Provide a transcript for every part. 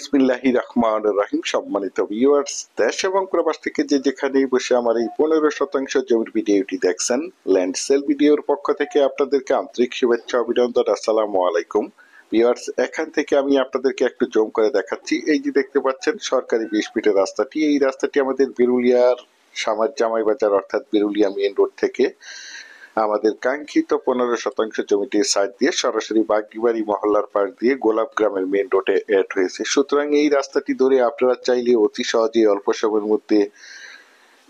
বিসমিল্লাহির রহমানির রহিম। সম্মানিত ভিউয়ার্স, দেশ এবং প্রবাস থেকে যে যেখানেই বসে আমার এই 15% জমির ভিডিওটি দেখছেন, ল্যান্ড সেল ভিডিওর পক্ষ থেকে আপনাদেরকে আন্তরিক শুভেচ্ছা অভিনন্দন। আসসালামু আলাইকুম ভিউয়ার্স। এখান থেকে আমি আপনাদেরকে একটু জুম করে দেখাচ্ছি। এই যে দেখতে পাচ্ছেন সরকারি 20 ফিটের রাস্তাটি, এই রাস্তাটি আমাদের বিরুলিয়ার সামার জামাই বাজার অর্থাৎ বিরুলিয়া মেইন রোড থেকে আমাদের কাঙ্ক্ষিত 15% জমিটির সাইড দিয়ে সরাসরি বাগদিবাড়ি মহল্লার পাশ দিয়ে গোলাপ গ্রামের মেইন রোডে এড হয়েছে। সুতরাং এই রাস্তাটি ধরে আপনারা চাইলে অতি সহজে অল্প সময়ের মধ্যে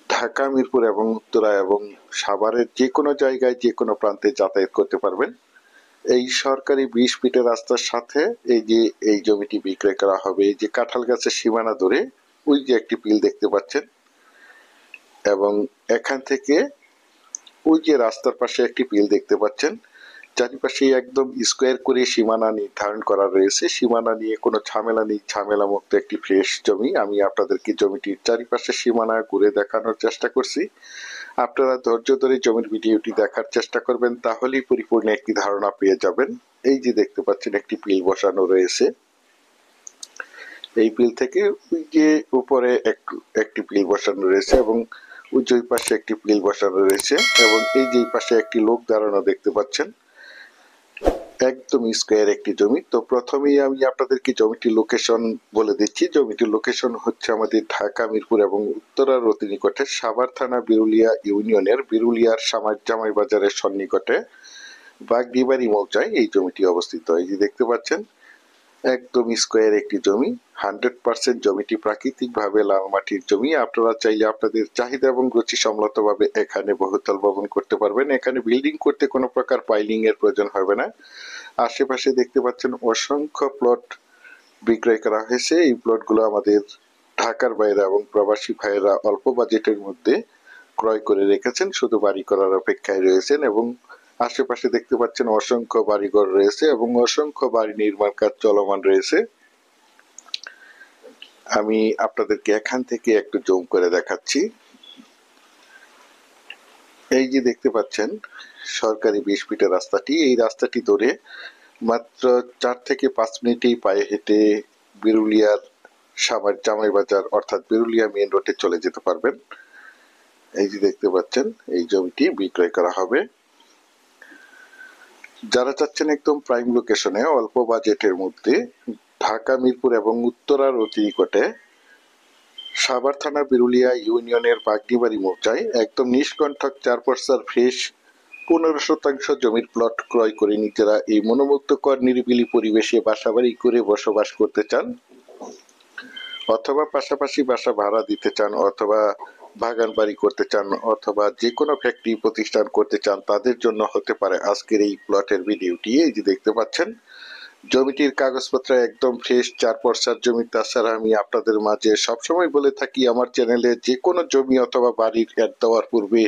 ঢাকা, মিরপুর এবং উত্তরা এবং সাভারের যে কোনো জায়গায় যে কোনো প্রান্তে যাতায়াত করতে পারবেন। এই সরকারি 20 ফিটের রাস্তার সাথে এই যে এই জমিটি বিক্রয় করা হবে, এই যে কাঁঠাল গাছের সীমানা ধরে ওই যে একটি বিল দেখতে পাচ্ছেন, এবং এখান থেকে ওই যে রাস্তার পাশে একটি বিল দেখতে পাচ্ছেন। চারিপাশে একদম স্কোয়ার করে সীমানা নির্ধারণ করা রয়েছে। সীমানা নিয়ে কোনো ঝামেলা নেই, ঝামেলা মুক্ত একটি ফ্রেশ জমি। আমি আপনাদেরকে জমিটির চারিপাশে সীমানা ঘুরে দেখানোর চেষ্টা করছি। আপনারা ধৈর্য ধরে জমির ভিডিওটি দেখার চেষ্টা করবেন, তাহলেই পরিপূর্ণ একটি ধারণা পেয়ে যাবেন। এই যে দেখতে পাচ্ছেন একটি বিল বসানো রয়েছে। এই বিল থেকে ওই যে উপরে একটি বিল বসানো রয়েছে এবং ওই যে পাশে একটি বিল বসানো রয়েছে, এবং এই যে পাশে একটি লোক দাঁড়ানো দেখতে পাচ্ছেন। একদম স্কোয়ার একটি জমি। তো প্রথমেই আমি আপনাদেরকে জমিটির লোকেশন বলে দিচ্ছি। জমিটির লোকেশন হচ্ছে আমাদের ঢাকা, মিরপুর এবং উত্তরার অতি নিকটে সাভার থানা বিরুলিয়া ইউনিয়নের বিরুলিয়ার সামার জামাই বাজারের সন্নিকটে বাগদিবাড়ি মৌজায় এই জমিটি অবস্থিত। এই যে দেখতে পাচ্ছেন একদম স্কোয়ার একটি জমি। 100% জমিটি প্রাকৃতিক ভাবে লাল মাটির জমি। আপনারা চাইলে আপনাদের চাহিদা এবং রুচি সম্মত ভাবে এখানে বহুতল ভবন করতে পারবেন। এখানে বিল্ডিং করতে কোনো প্রকার পাইলিং এর প্রয়োজন হবে না। আশেপাশে দেখতে পাচ্ছেন অসংখ্য প্লট বিক্রয় করা হয়েছে। এই প্লটগুলো আমাদের ঢাকার বাইরে এবং প্রবাসী ভাইয়েরা অল্প বাজেটের মধ্যে ক্রয় করে রেখেছেন, শুধু বাড়ি করার অপেক্ষায় রয়েছেন। এবং আশেপাশে দেখতে পাচ্ছেন অসংখ্য বাড়িঘর রয়েছে এবং অসংখ্য বাড়ি নির্মাণ কাজ চলমান রয়েছে। আমি আপনাদেরকে এখান থেকে একটু জুম করে দেখাচ্ছি। এই যে দেখতে পাচ্ছেন সরকারি 20 ফিটের রাস্তাটি, এই রাস্তাটি ধরে মাত্র 4 থেকে 5 মিনিটেই পায়ে হেঁটে বিরুলিয়ার সাভার জামাই বাজার অর্থাৎ বিরুলিয়া মেইন রোডে চলে যেতে পারবেন। এই যে দেখতে পাচ্ছেন এই জমিটি বিক্রয় করা হবে। যারা চাচ্ছেন একদম প্রাইম লোকেশনে অল্প বাজেটের মধ্যে ঢাকা, মিরপুর এবং উত্তরার অতি নিকটে সাভার থানা বিরুলিয়া ইউনিয়নের বাগদিবাড়ি মৌজায় একদম নিষ্কণ্ঠক 4% ফ্রেশ 15% জমির প্লট ক্রয় করে নিজেরা এই মনোমুগ্ধকর নিরিবিলি পরিবেশে বাসাবাড়ি করে বসবাস করতে চান, অথবা পাশাপাশি বাসা ভাড়া দিতে চান, অথবা বাগান বাড়ি করতে চান, অথবা যে কোনো ফ্যাক্টরি প্রতিষ্ঠান করতে চান, তাদের জন্য হতে পারে আজকের এই প্লটের ভিডিওটি। এই যে দেখতে পাচ্ছেন জমিটির কাগজপত্র একদম ফ্রেশ 4% জমি। তাছাড়া আমি আপনাদের মাঝে সবসময় বলে থাকি আমার চ্যানেলে যে কোনো জমি অথবা বাড়ির অ্যাড দেওয়ার পূর্বে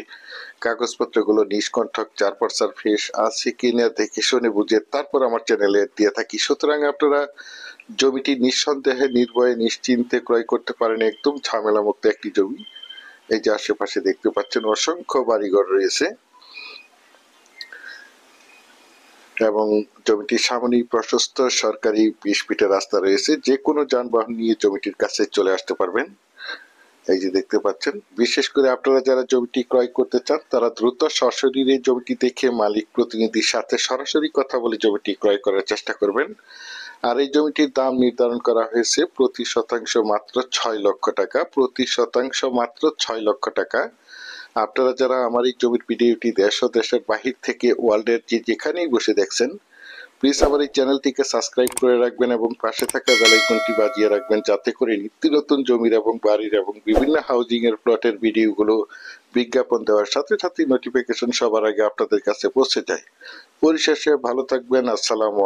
কাগজপত্রগুলো নিষ্কণ্ঠক 4% ফ্রেশ আছে কিনা দেখে শুনে বুঝে তারপর আমার চ্যানেলে দিয়ে থাকি। সুতরাং আপনারা জমিটি নিঃসন্দেহে নির্ভয়ে নিশ্চিন্তে ক্রয় করতে পারেন। একদম ঝামেলা মুক্ত একটি জমি। এই যে আশেপাশে দেখতে পাচ্ছেন অসংখ্য বাড়িঘর রয়েছে এবং জমিটির সামনেই প্রশস্ত সরকারি 20 ফিটের রাস্তা রয়েছে। যে কোনো যানবাহন নিয়ে জমিটির কাছে চলে আসতে পারবেন। এই যে দেখতে পাচ্ছেন, বিশেষ করে আপনারা যারা জমিটি ক্রয় করতে চান তারা দ্রুত সশরীরে জমিটি দেখে মালিক প্রতিনিধির সাথে সরাসরি কথা বলে জমিটি ক্রয় করার চেষ্টা করবেন। আর এই জমিটির দাম নির্ধারণ করা হয়েছে প্রতি শতাংশ মাত্র 6 লক্ষ টাকা। প্রতি শতাংশ মাত্র 6 লক্ষ টাকা। আপনারা যারা আমার এই জমির ভিডিওটি দেশ ও দেশের বাহির থেকে ওয়ার্ল্ডের যেখানেই বসে দেখছেন, প্লিজ আমার এই চ্যানেলটিকে সাবস্ক্রাইব করে রাখবেন এবং পাশে থাকা বেল আইকনটি বাজিয়ে রাখবেন, যাতে করে নিত্য নতুন জমির এবং বাড়ির এবং বিভিন্ন হাউজিং এর প্লটের ভিডিওগুলো বিজ্ঞাপন দেওয়ার সাথে সাথে নোটিফিকেশন সবার আগে আপনাদের কাছে পৌঁছে যায়। পরিশেষে ভালো থাকবেন। আসসালামু